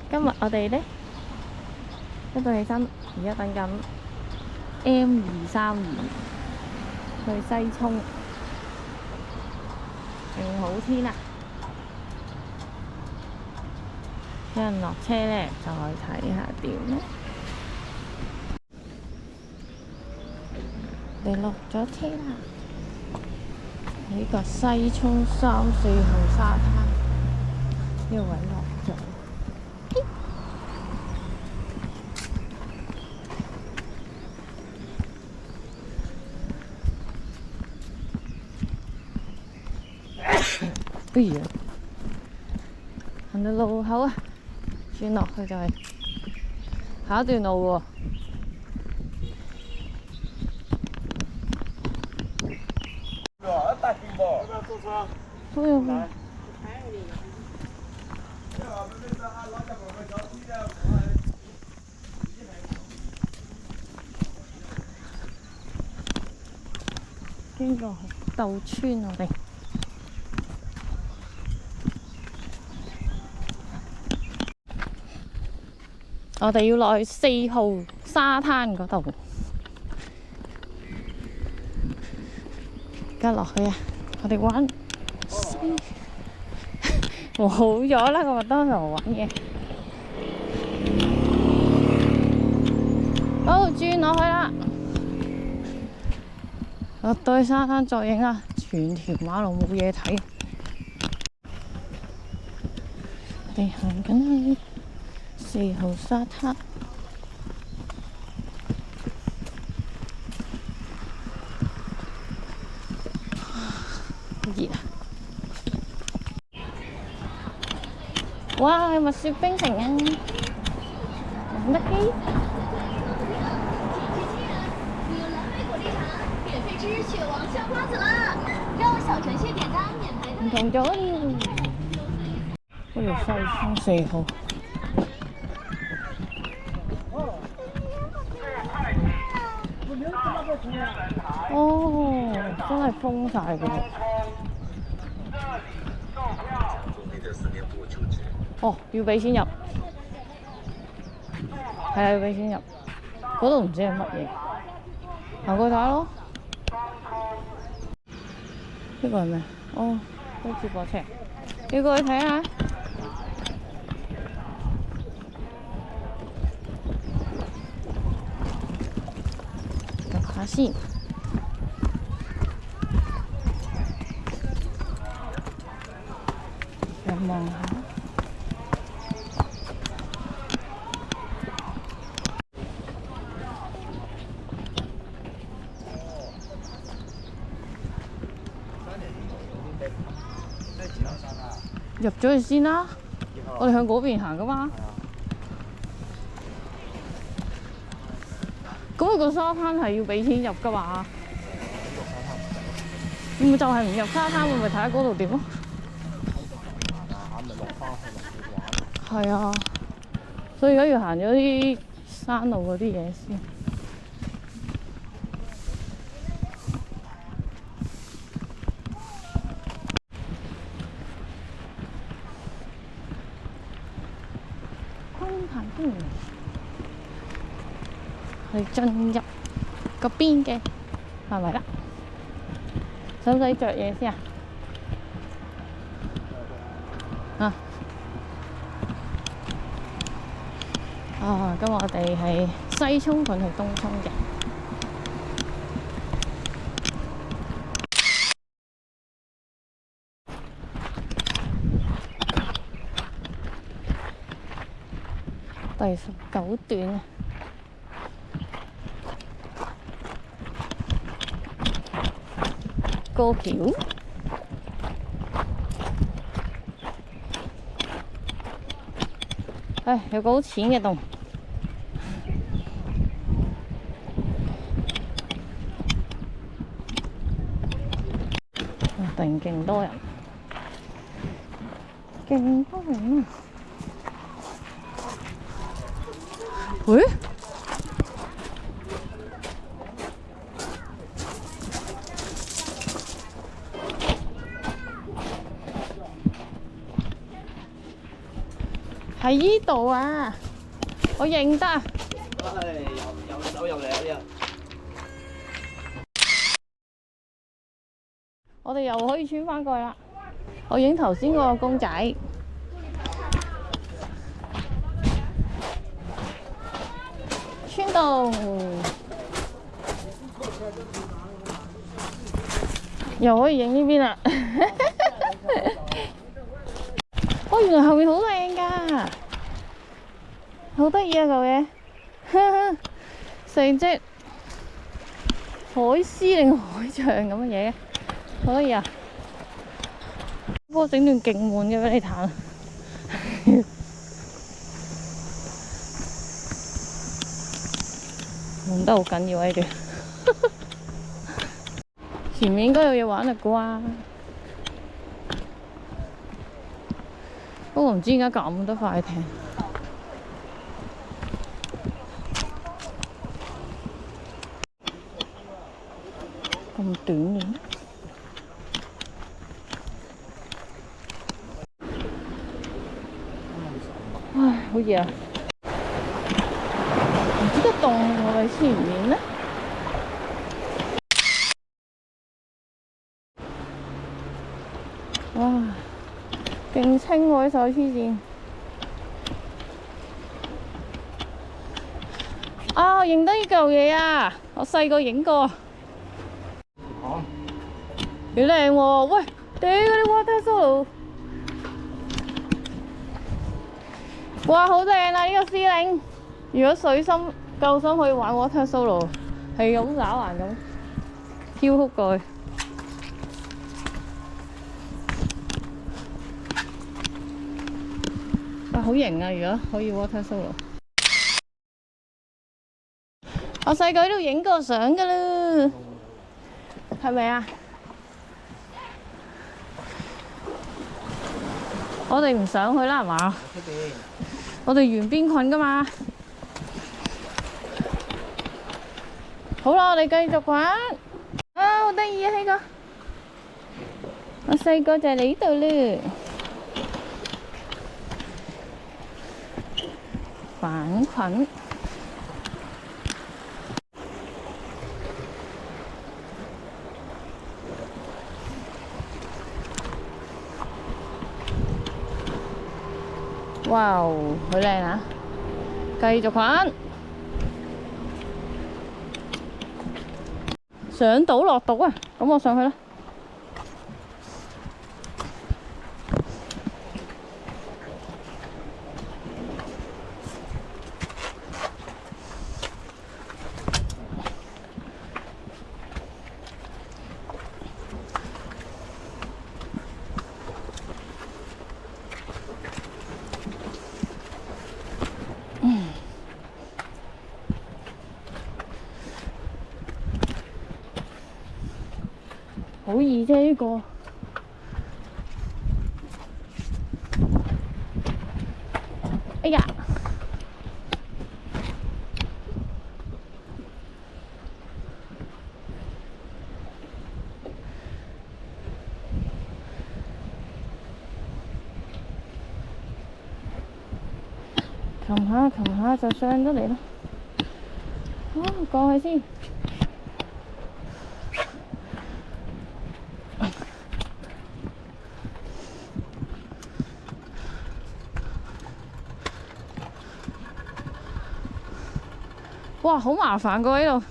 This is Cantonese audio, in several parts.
今日我哋呢一早起身，而家等緊 M232去西涌，勁好天啊！有人落車呢，就去睇下點咧。你落咗車啦！呢個西涌3、4號沙灘呢個位落咗。哎呀，行到路口啊，轉落去就係下一段路喎。大屏幕，要不要坐車？都有嗎？經過豆村我哋要落去4號沙灘嗰度，而家落去啊！我哋玩冇咗啦，個麥當勞玩嘢。好，轉落去啦！落到去沙灘再影啊！全條馬路冇嘢睇，我哋行緊去4號沙灘。好熱啊！哇，係咪雪冰城啊？肯德基。雪王香瓜子啦！让小程序点单免排队。唔同咗，嗰條西涌4號。哦，真係封晒㗎喎。哦，要俾錢入。係啊，要俾錢入。嗰度唔知係乜嘢。行過睇下咯。呢個係咩？哦，都接駁車。要過去睇下。入下先。又望下。入咗去先啦，我哋向嗰邊行噶嘛。咁個沙灘係要俾錢入噶嘛？咁就係唔入沙灘，會唔會睇下嗰度點咯？係啊，所以而家要行咗啲山路嗰啲嘢先。去進入嗰邊嘅範圍啦，使唔使着嘢先啊？咁我哋係西涌盤去東涌嘅。第19段。過橋，有個好淺嘅洞，突然勁多人，勁多人啊！喂？喺依度啊！我認得啊！唉，又走入嚟啊！啲人。我哋又可以穿翻過去啦。我影頭先嗰個公仔。穿洞。又可以影呢邊啦。哦，原來後面好靚㗎，好得意啊嚿嘢，成隻海獅定海象咁嘅嘢，好得意啊！不過整段勁悶嘅俾你彈，悶得好緊要啊！呢段前面應該有嘢玩啦啩。不過唔知點解咁多快艇，咁短嘅，唉，好熱啊！唔知個洞係咪前面呢？哇！勁清喎！啲手黐線啊！我認得呢嚿嘢啊！我細個影過，幾靚喎！喂，屌嗰啲 water solo， 哇，好正啊！呢個司令，如果水深夠深可以玩 water solo， 係咁打橫咁飄忽過去。好型啊！如果可以 water solo， 我細個喺度影過相噶啦，係咪啊？我哋唔上去啦，係嘛？我哋沿邊困噶嘛。好啦，我哋繼續玩。啊，好得意啊！呢個，我細個就嚟呢度啦。反菌，哇，好靚啊！繼續玩，上島落島啊！咁我上去啦。好易啫呢個，哎呀！擒下擒下就上咗嚟啦。過去先。哇，好麻煩㗎呢度，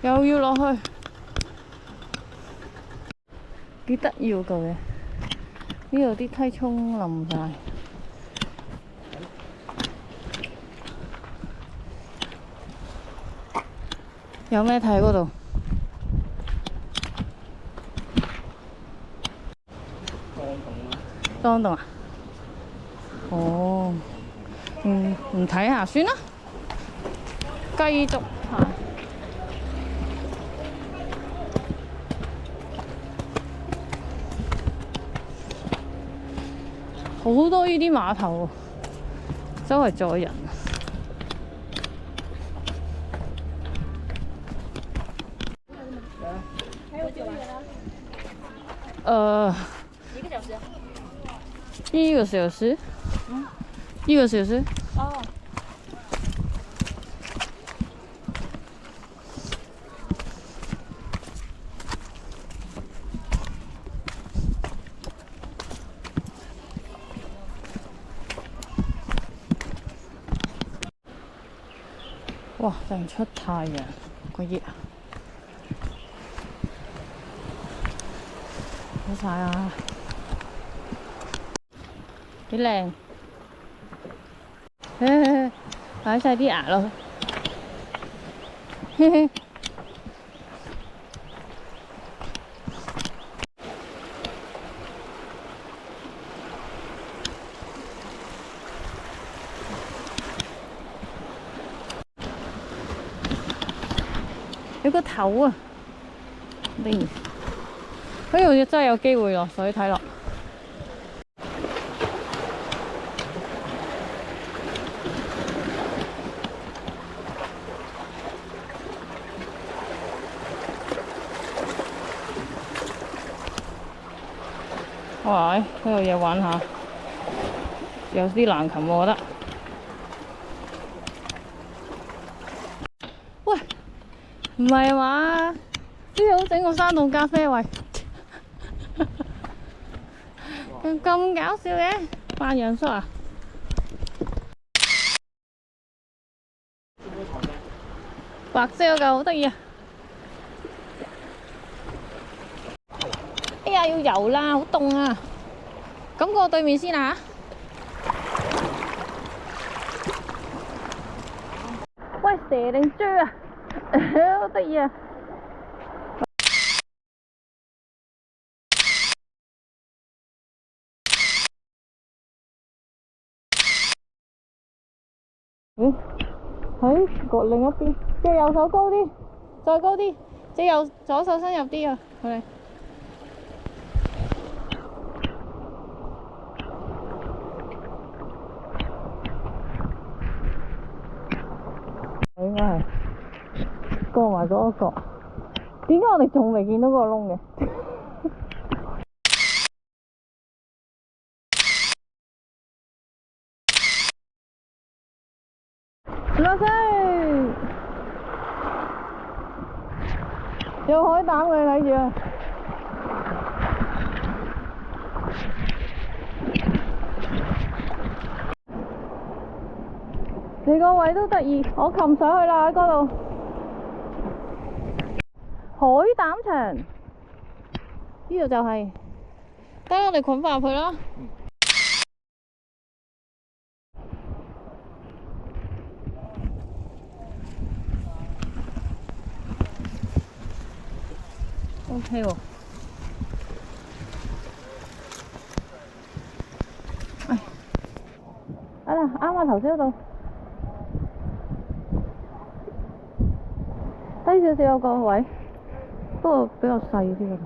又要落去，幾得意喎嚿嘢。呢度啲梯沖冧晒，有咩睇嗰度？當洞啊？哦，唔睇下算啦。繼續行，好多呢啲碼頭，周圍載人。1個小時？1個小時？呢個小時。哦。哇！突然出太陽，個熱啊！好晒啊！幾靚，擺晒啲牙落去。有個頭啊！定，好似真係有機會落水睇落。哇！呢度嘢玩下，有啲難擒我覺得。喂，唔係嘛？啲好整個山洞咖啡喂，咁搞笑嘅，扮楊叔啊！白色嗰嚿好得意啊！哎呀，要游啦，好凍啊！咁過對面先啊！喂，蛇定豬啊？好得意啊！咦？喺個另一邊，隻右手高啲，再高啲，隻右左手伸入啲啊！佢哋。應該係過埋嗰個角，點解我哋仲未見到個窿嘅？落水，有海膽嘅睇住啊！你個位都得意，我擒上去啦喺嗰度。海膽場，呢度就係，等我哋捆翻入去啦。OK 喎，哎呀，啱啊頭先嗰度。低少少有個位，不過比較細啲嗰度。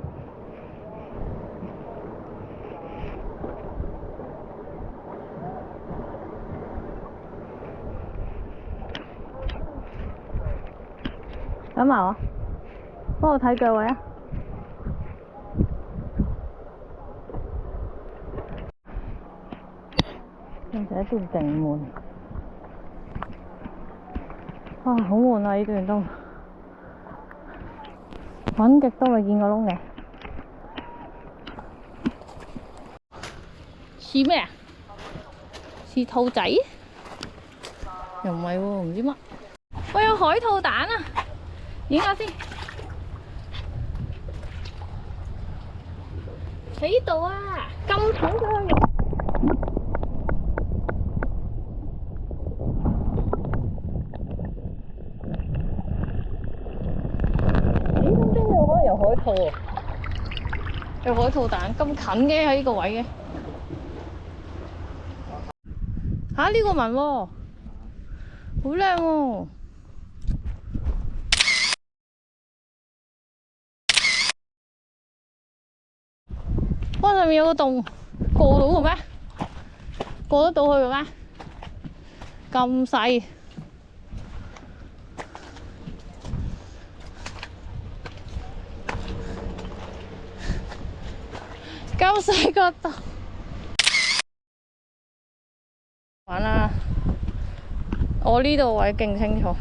咁啊，幫我睇腳位啊！仲有一段勁悶，哇，好悶啊！呢段都。揾極都未見過窿嘅，似咩啊？似兔仔？又唔係喎，唔知乜。我有海兔蛋啊！影下先。喺呢度啊！咁重嘅。有海兔喎，有海兔蛋咁近嘅喺呢個位嘅。嚇呢個紋喎，好靚喎！哇！上面有個洞，過到嘅咩？過得到去嘅咩？咁細。咁細個洞，玩啦！我呢度位勁清楚。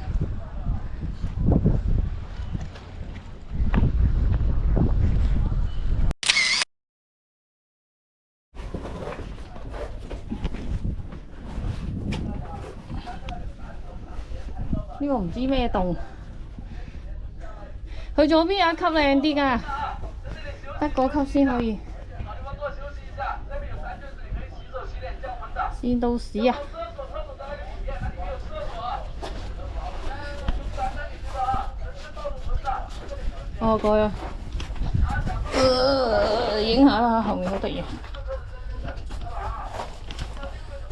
呢個唔知咩洞，去左邊有一級靚啲㗎，得嗰級先可以。見到屎啊！哦，過咗。影下啦，後面好得意。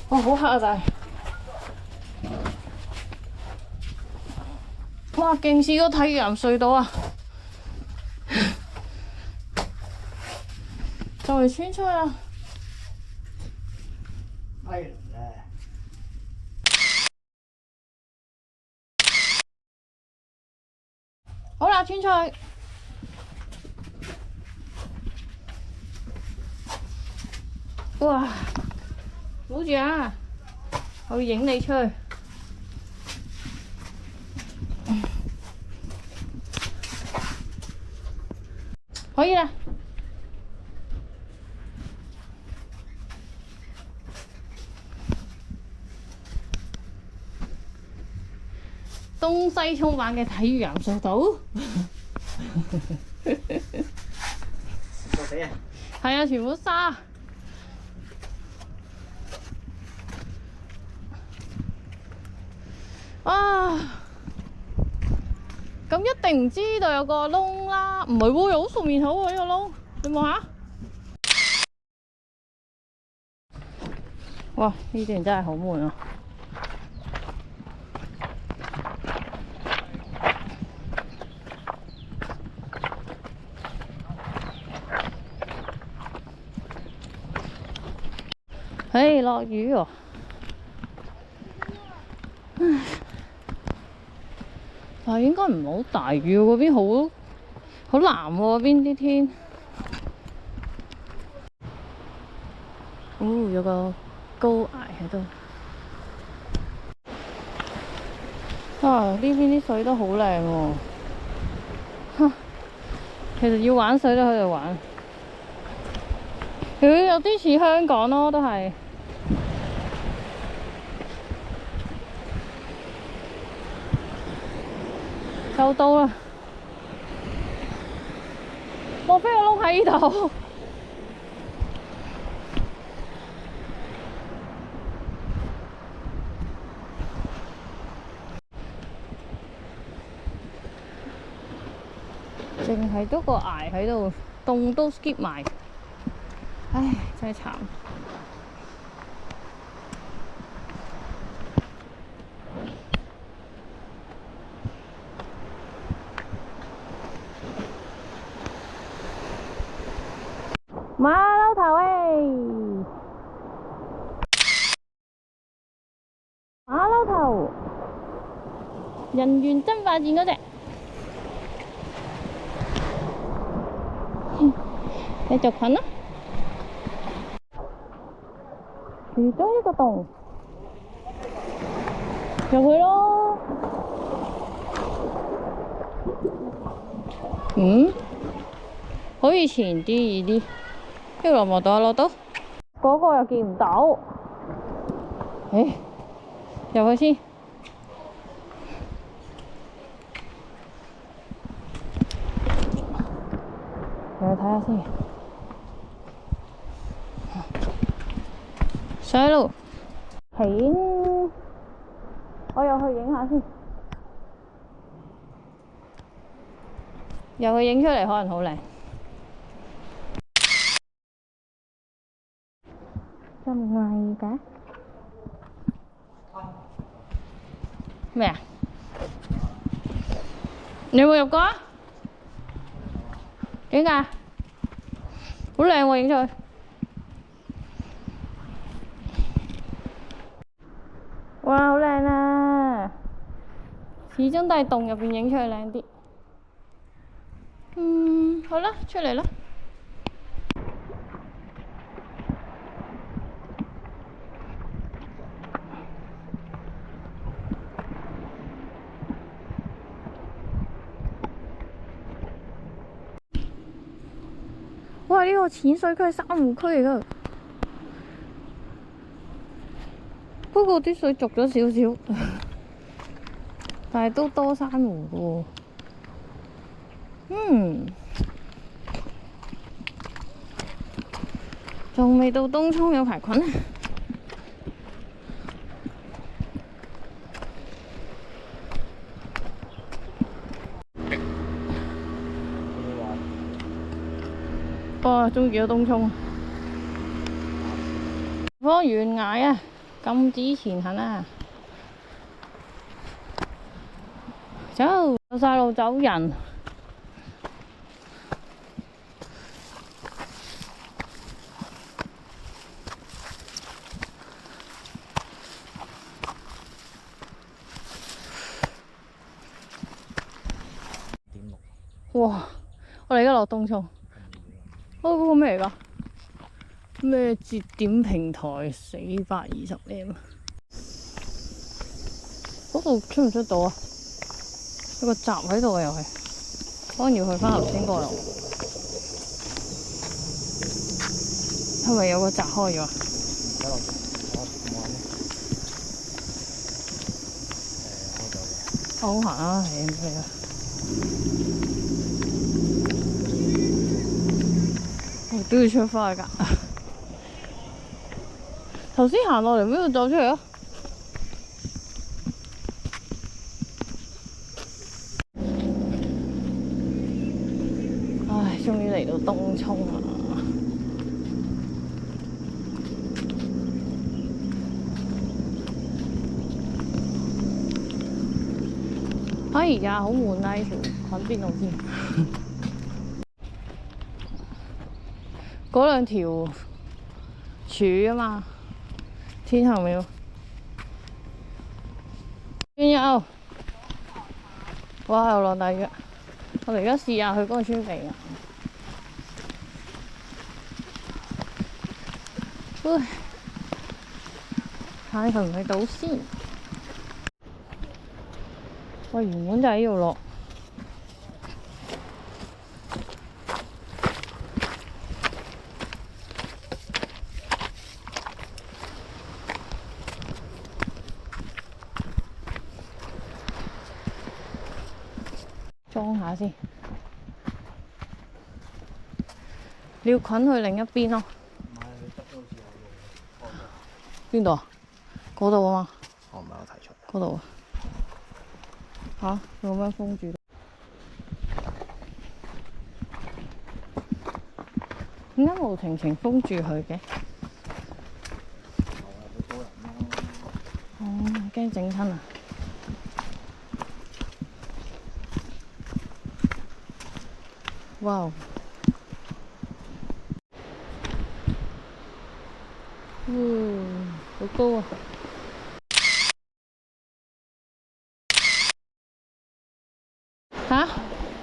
哇，好黑啊！但係，哇，勁似個睇鹽隧道啊！就嚟穿出去啦！係好啦，穿出去。哇！保住啊！我要影你出去。可以啦。東西充版嘅睇魚岩隧道。傻死啊！係啊，全部沙。啊！咁一定唔知呢度有個窿啦，唔係喎，有好熟面口喎呢個窿，你望下。哇！呢段真係好悶啊！唉，落雨喎。唉，但係應該唔係好大雨喎，嗰邊好藍喎，嗰邊啲天。哦，有個高崖喺度。啊！呢邊啲水都好靚喎。其實要玩水都喺度玩。佢有啲似香港咯，都係。夠到啦！莫非個窿喺呢度？淨係多個崖喺度，洞都 skip 埋。唉，真係慘。馬騮頭誒！馬騮頭，人猿爭霸戰嗰隻。繼續近啦，其中一個洞，入去咯。可以前啲易啲，跟住落冇到啊，落到嗰個又見唔到。入去先。入去睇下先。上路，我又去影下先，又去影出嚟可能好靚。咁危嘅咩啊？你有冇入過啊？點解？好靚喎，影出去。哇，好靚啊！始終都係洞入邊影出嚟靚啲。好啦，出嚟啦。呢個淺水區係珊瑚區嚟噶，不過啲水濁咗少少，但係都多珊瑚噶喎。仲未到東涌有排菌咧。哇！終於見到東涌，方懸崖啊，禁止前行啊！走，有晒路走人。哇！我哋而家落東涌。嗰個咩嚟㗎？咩節點平台420M？嗰度出唔出到啊？有個閘喺度啊，又係。可能要去翻頭先嗰個路。係咪有個閘開咗啊？好行啊，係啊。都要出翻去㗎。頭先行落嚟邊度走出嚟啊？唉，終於嚟到東涌啦！哎呀，好悶啊！呢條揾邊度先？嗰兩條柱啊嘛，天后廟。邊有？哇！又落大雨。我哋而家試下去嗰個村鼻啊。睇佢唔去到先。我原本就喺呢度落。裝下先，你要捆去另一邊咯。邊度啊？嗰度啊嘛。我唔係我提出。嗰度啊？嚇！有咩封住？點解無情情封住佢嘅？哦，驚整親啊！哇！好高啊！嚇？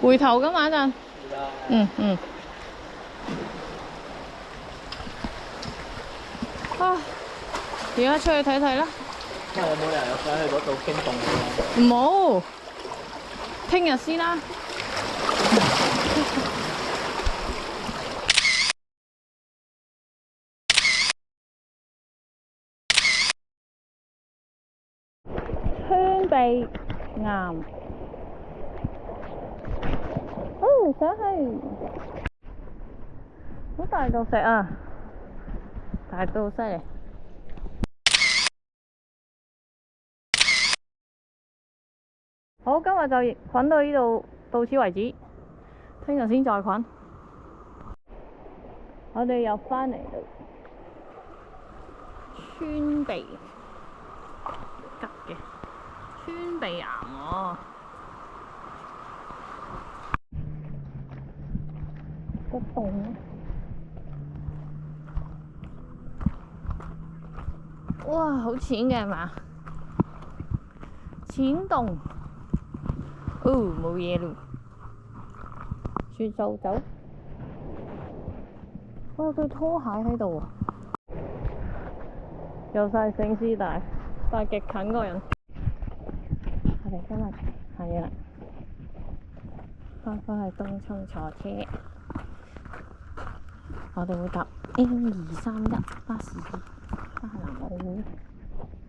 回頭㗎嘛一陣。嗯。啊！而家出去睇睇啦。因為有冇人想去嗰度傾動嘅？唔好，聽日先啦。川鼻岩，想去，好大嚿石啊，大到犀利。好，今日就捆到呢度，到此為止。聽日先再捆。我哋又返嚟啦，川鼻吉嘅川鼻岩喎，個洞，哇，好淺嘅係嘛？淺洞。冇嘢咯，轉數走。哇！對拖鞋喺度啊，有晒醒獅帶，但係極近嗰個人。我哋今日係啦，翻返去東涌坐車。我哋會搭 L231巴士翻去南澳。